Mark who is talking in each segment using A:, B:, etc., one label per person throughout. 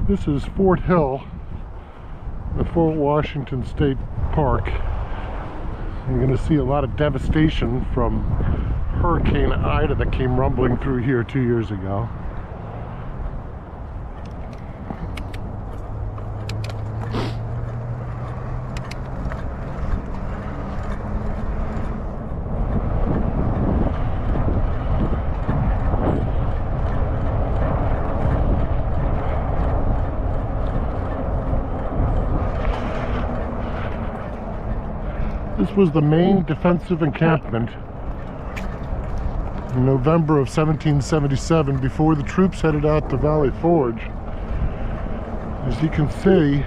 A: This is Fort Hill, the Fort Washington State Park. You're going to see a lot of devastation from Hurricane Ida that came rumbling through here 2 years ago. This was the main defensive encampment in November of 1777 before the troops headed out to Valley Forge. As you can see,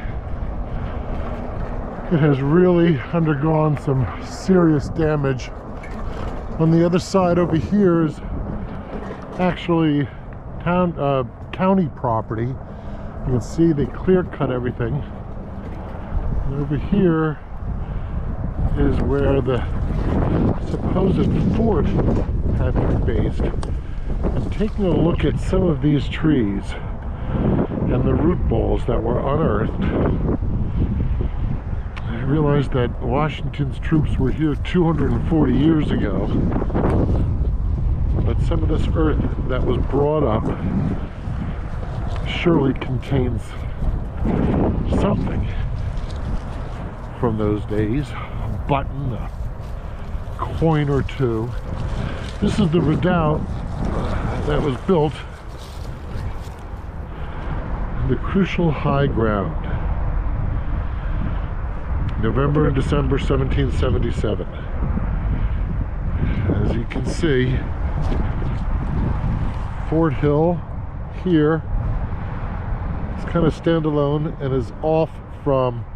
A: it has really undergone some serious damage. On the other side over here is actually county property. You can see they clear cut everything. And over here is where the supposed fort had been based. And taking a look at some of these trees and the root balls that were unearthed, I realized that Washington's troops were here 240 years ago. But some of this earth that was brought up surely contains something from those days. Button, a coin or two. This is the redoubt that was built in the crucial high ground. November and December 1777. As you can see, Fort Hill here is kind of standalone and is off from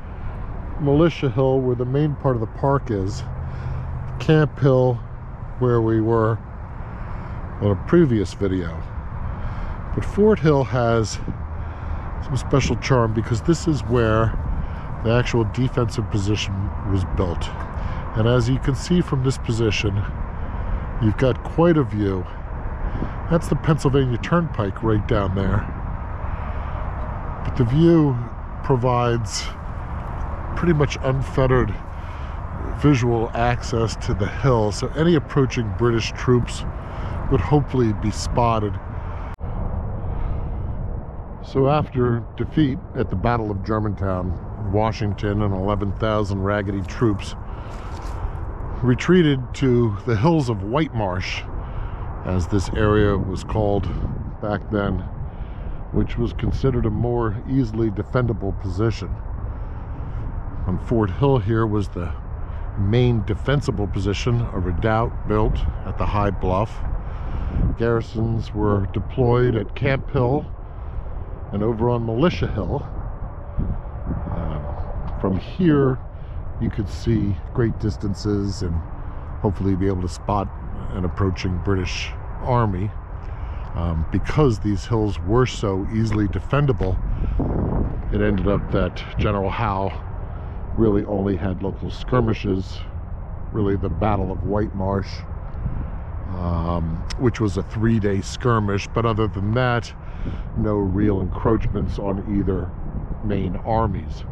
A: Militia Hill, where the main part of the park is, Camp Hill, where we were on a previous video. But Fort Hill has some special charm because this is where the actual defensive position was built. And as you can see from this position, you've got quite a view. That's the Pennsylvania Turnpike right down there. But the view provides pretty much unfettered visual access to the hill, so any approaching British troops would hopefully be spotted. So after defeat at the Battle of Germantown, Washington and 11,000 raggedy troops retreated to the hills of Whitemarsh, as this area was called back then, which was considered a more easily defendable position. On Fort Hill here was the main defensible position, a redoubt built at the high bluff. Garrisons were deployed at Camp Hill and over on Militia Hill. From here you could see great distances and hopefully be able to spot an approaching British army. Because these hills were so easily defendable, it ended up that General Howe really only had local skirmishes, really the Battle of Whitemarsh, which was a 3-day skirmish, but other than that, no real encroachments on either main armies.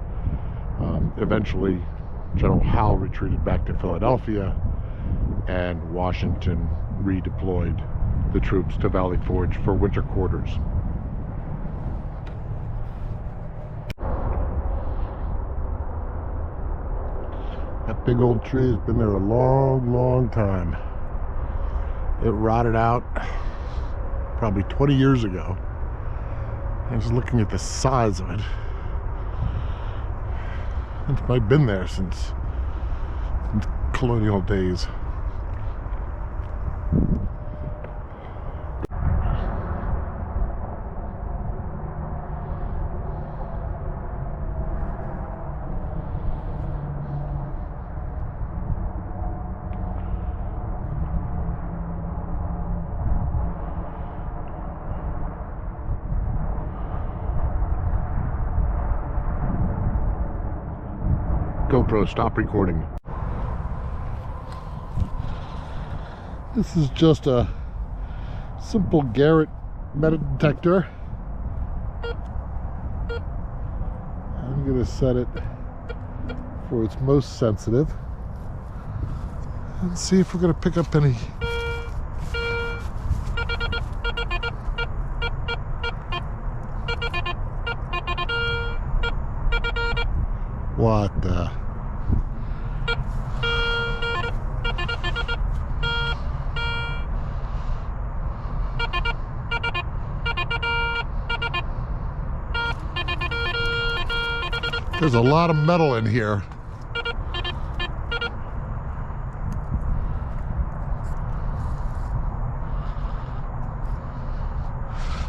A: Eventually, General Howe retreated back to Philadelphia, and Washington redeployed the troops to Valley Forge for winter quarters. That big old tree has been there a long, long time. It rotted out probably 20 years ago. I was looking at the size of it. It's probably been there since colonial days. GoPro, stop recording. This is just a simple Garrett metal detector. going to set it for its most sensitive and see if we're going to pick up any. What the? There's a lot of metal in here.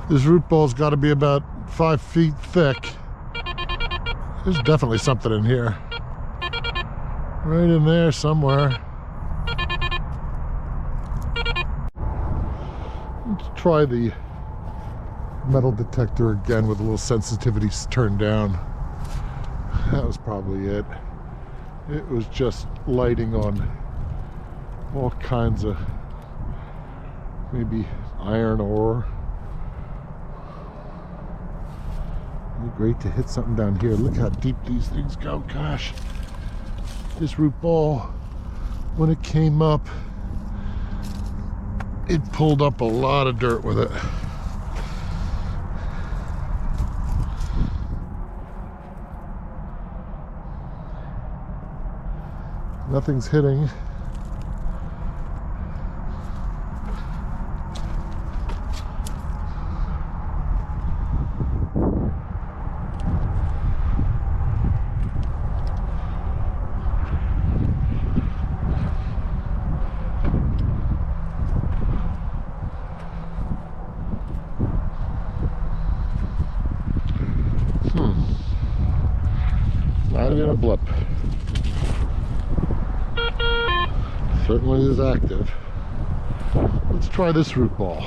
A: This root ball's got to be about 5 feet thick. There's definitely something in here. Right in there somewhere. Let's try the metal detector again with a little sensitivity turned down. That was probably it. It was just lighting on all kinds of maybe iron ore. It'd be great to hit something down here. Look how deep these things go. Gosh, this root ball, when it came up, it pulled up a lot of dirt with it. Nothing's hitting. Not even a blip. Certainly is active. Let's try this root ball.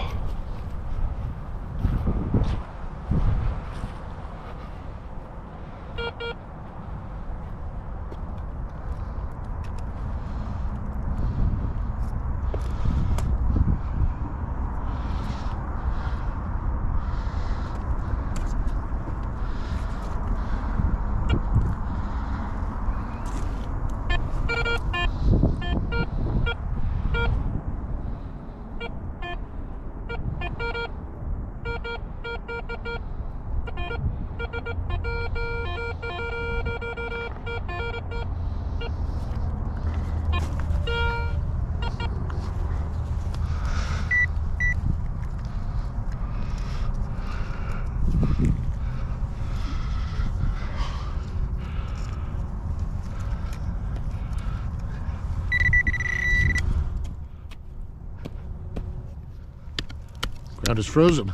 A: Ground is frozen.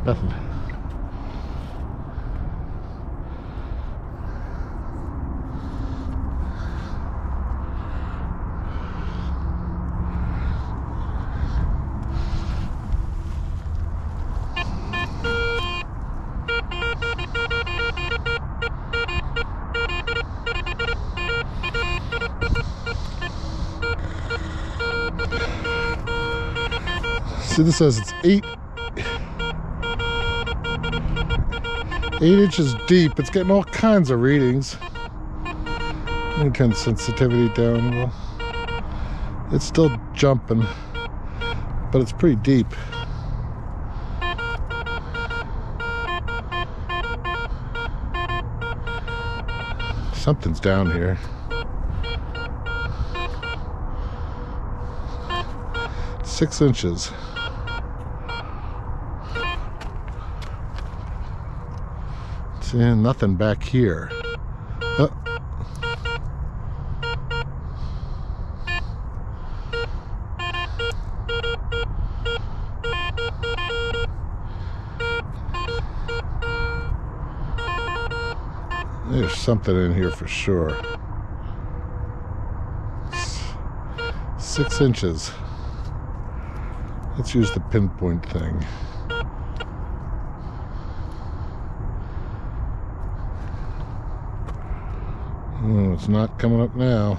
A: Nothing. See, this says it's 8 inches deep. It's getting all kinds of readings. Let me turn the sensitivity down a little. It's still jumping, but it's pretty deep. Something's down here. Six inches. See, nothing back here. There's something in here for sure. 6 inches. Let's use the pinpoint thing. Oh, it's not coming up now.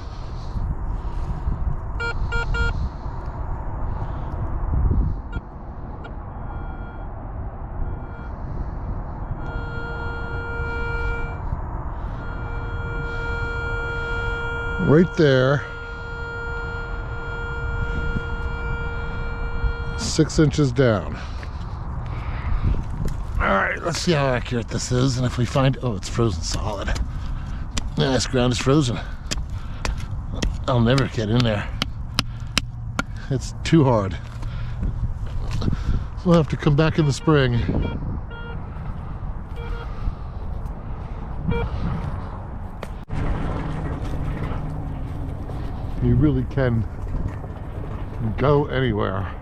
A: Right there. 6 inches down. Alright, let's see how accurate this is, and if we find... Oh, it's frozen solid. Yeah, this ground is frozen. I'll never get in there. It's too hard. We'll have to come back in the spring. You really can go anywhere.